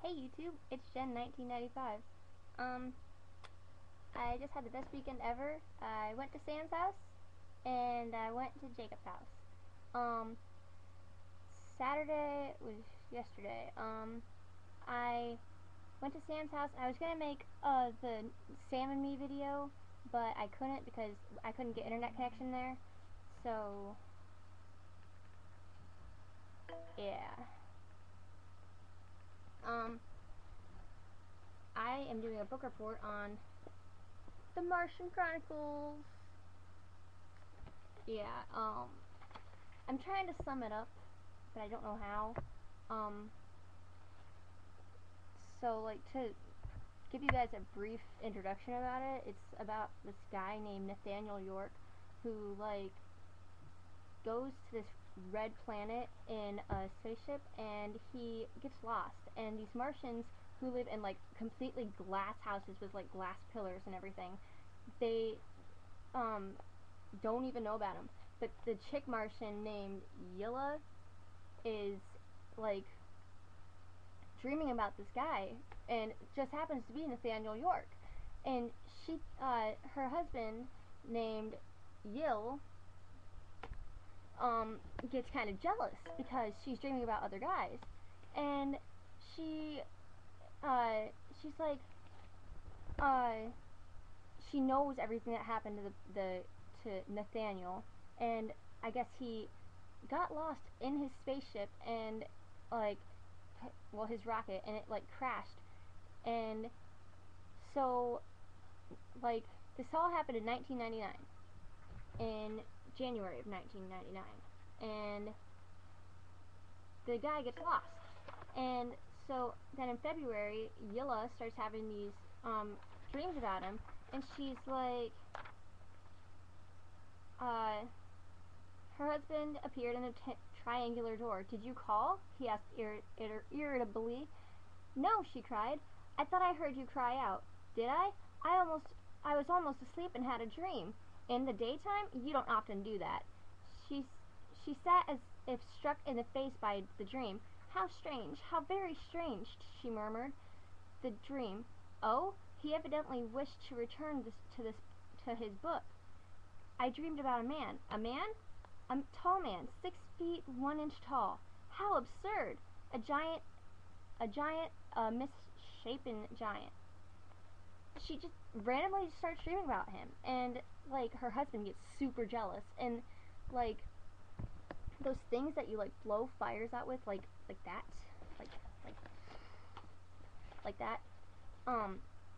Hey YouTube, it's Jen1995. Um, I just had the best weekend ever. I went to Sam's house and I went to Jacob's house. Um, Saturday was yesterday. I went to Sam's house and I was gonna make the Sam and me video, but I couldn't because I couldn't get internet connection there. So yeah. Um, I am doing a book report on the Martian Chronicles. Yeah. I'm trying to sum it up, but I don't know how. Um, so like to give you guys a brief introduction about it, it's about this guy named Nathaniel York who like goes to this red planet in a spaceship and he gets lost, and these Martians who live in like completely glass houses with like glass pillars and everything, they um don't even know about him. But the chick Martian named Yilla is like dreaming about this guy, and it just happens to be Nathaniel York. And her husband named Yill, gets kind of jealous because she's dreaming about other guys, and she, uh, she's like, uh, she knows everything that happened to to Nathaniel, and I guess he got lost in his spaceship and like his rocket, and it like crashed. And so like this all happened in 1999, in January of 1999, and the guy gets lost. And so then in February, Yilla starts having these dreams about him, and she's like, uh, her husband appeared in a triangular door. Did you call? He asked irritably. No, she cried. I thought I heard you cry out. Did I? I was almost asleep and had a dream. In the daytime, you don't often do that. She, she sat as if struck in the face by the dream. How strange, how very strange, she murmured. The dream. Oh, he evidently wished to return to his book. I dreamed about a man. A man? A tall man, 6 feet 1 inch tall. How absurd! A giant, misshapen giant. She just randomly starts dreaming about him, and like her husband gets super jealous, and like those things that you like blow fires out with, like that, like like like that.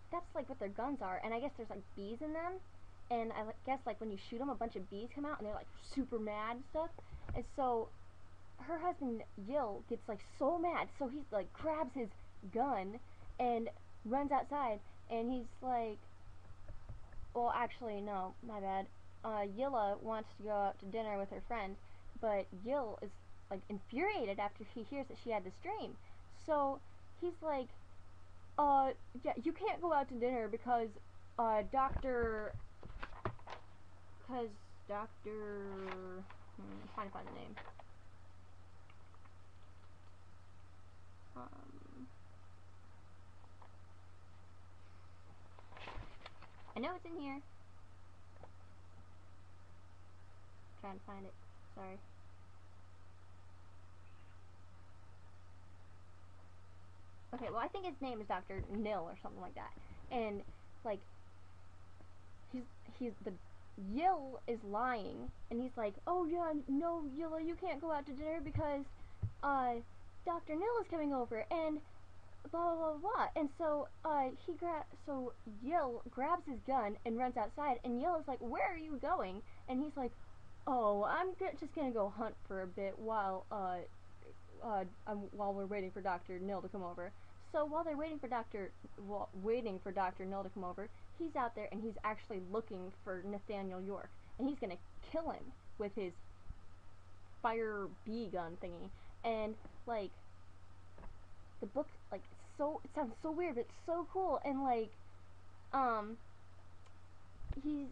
That's like what their guns are, and I guess there's like bees in them, and I guess like when you shoot them, a bunch of bees come out, and they're like super mad and stuff, and so her husband Yill gets like so mad, so he like grabs his gun and runs outside, and he's like, well, actually, no, my bad. Yilla wants to go out to dinner with her friend, but Yill is like infuriated after he hears that she had this dream. So he's like, yeah, you can't go out to dinner because, Doctor, because Doctor, I'm trying to find the name. Um, I know it's in here. Trying to find it. Sorry. Okay, well, I think his name is Dr. Nil or something like that. And like he's the Yill is lying, and he's like, "Oh yeah, no, Yilla, you can't go out to dinner because uh Dr. Nil is coming over and blah blah blah blah." And so so Yill grabs his gun and runs outside, and Yill is like, "Where are you going?" And he's like, "Oh, I'm just gonna go hunt for a bit while we're waiting for Dr. Nil to come over." So while they're waiting for Dr. Nil to come over, he's out there and he's actually looking for Nathaniel York, and he's gonna kill him with his fire bee gun thingy. And like the book, like it sounds so weird, but it's so cool. And like um he's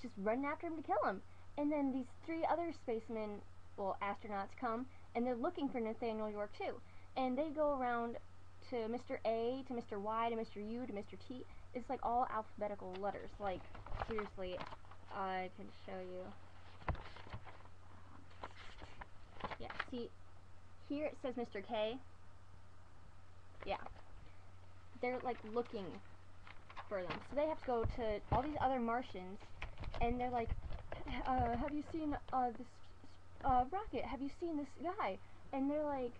just running after him to kill him. And then these three other spacemen, well, astronauts, come, and they're looking for Nathaniel York too. And they go around to Mr. A, to Mr. Y, to Mr. U, to Mr. T. It's like all alphabetical letters. Like, seriously, I can show you. Yeah, see, here it says Mr. K. Yeah. They're like looking for them. So they have to go to all these other Martians, and they're like, have you seen this rocket? Have you seen this guy? And they're like,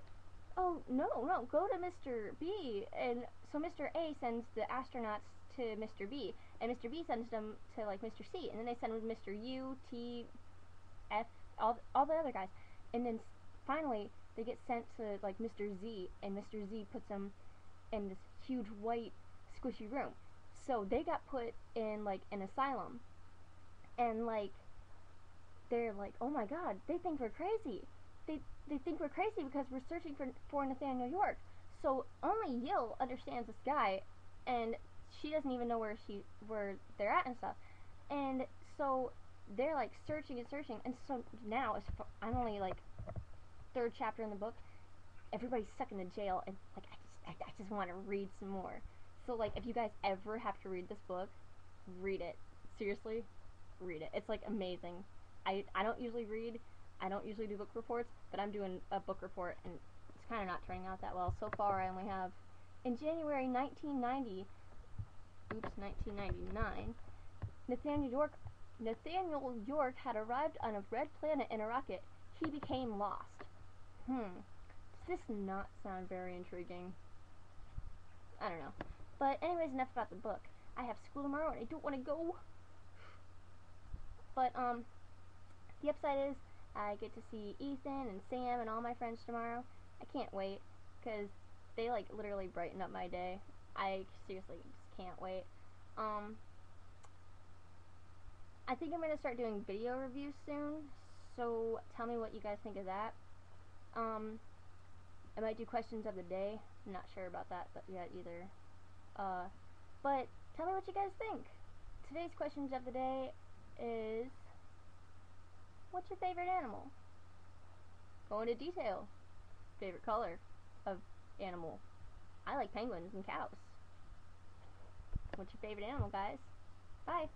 oh, no, go to Mr. B. And so Mr. A sends the astronauts to Mr. B, and Mr. B sends them to like Mr. C, and then they send them to Mr. U, T, F, all the other guys, and then finally they get sent to like Mr. Z, and Mr. Z puts them in this huge white squishy room. So they got put in like an asylum, and like they're like, oh my god, they think we're crazy. They think we're crazy because we're searching for Nathaniel York. So only Yil understands this guy, and she doesn't even know where they're at and stuff. And so they're like searching and searching, and so now I'm only like third chapter in the book. Everybody's stuck in the jail, and like I just want to read some more. So like if you guys ever have to read this book, read it. Seriously, read it. It's like amazing. I don't usually read. I don't usually do book reports, but I'm doing a book report, and it's kind of not turning out that well. So far, I only have, in January 1999, Nathaniel York had arrived on a red planet in a rocket. He became lost. Does this not sound very intriguing? I don't know. But anyways, enough about the book. I have school tomorrow, and I don't want to go. But, the upside is, I get to see Ethan and Sam and all my friends tomorrow. I can't wait, because they, like, literally brighten up my day. I seriously just can't wait. I think I'm going to start doing video reviews soon, so tell me what you guys think of that. I might do questions of the day. I'm not sure about that yet either. But tell me what you guys think. Today's questions of the day is, what's your favorite animal? Go into detail. Favorite color of animal. I like penguins and cows. What's your favorite animal, guys? Bye.